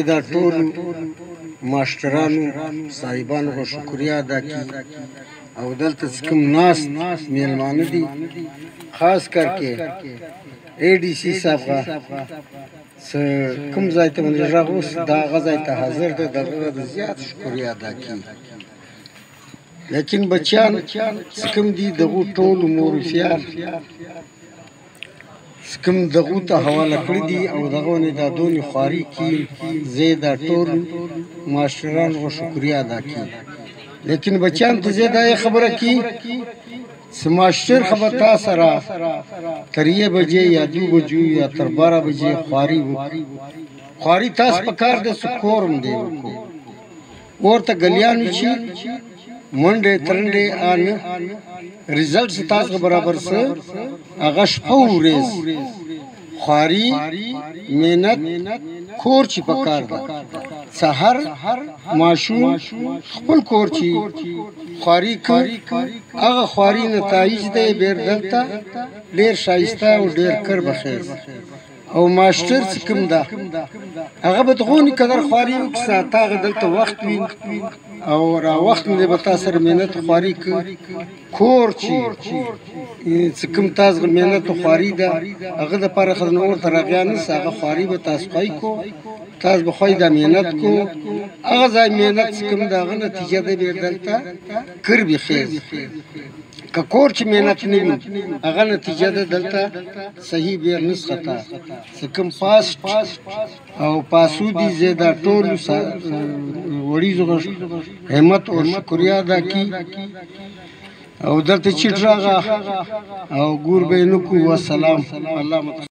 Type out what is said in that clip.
دا ټول ماشټرانو صاحبانو به شکریه ادا کړي او دلته چې کوم ناست میلمانه دي خاص کر کې اے ډي سي صاحب کوم ځای ته باندې غږ اوس د هغه ځای ته حاضر دی د هغه د زیات شکریه ادا کړي. لیکن بچیان چې کوم دي دغو ټولو مورفیان کوم دغو ته حواله کړي دي او دغو نه دا دونې خواري کړي زه دا ټول ماشټرانو شکریه ادا کړي. لیکن بچیان ته زه دا خبره کړي چې ماشټر خو به تا سره تر 1 بجې یا 2 بجو یا تر 12 بجې خواري وکړي. خواري تاسو په کار د سکورم دی وکړو ورته ګلیانو چې منډې ترنډې ان ریزلټ تاسو برابر سره هغه شپه ورځ خواري مهنت کور چې پکار ده سحر ماشوم خپل کور چې خواري کوي هغه خواري نتایج دی بیر دلته ډېر شایسته او ډېر کر بخیر او ماشټر چې کوم ده هغه به دغونې قدر خواري وکړي ساعت هغه دلته وخت وي او را وخت نه به تا سره مهنت خواري کوي کور چې کوم تاسو مهنت خواري ده هغه د پاره خدای ورته راغیا نه هغه خواري به تاسو کوي کو تاسو به خوای د مهنت کو هغه ځای مهنت چې کوم ده هغه نتیجه ده به دلته کر به خیر که کور چې مهنت نه وي هغه نتیجه ده دلته صحیح به نسخه تا چې کوم پاس او پاسو دي زیاده ټول وړي همت او شکریه ادا کی او درته چټ راغه او ګور به نو کو والسلام الله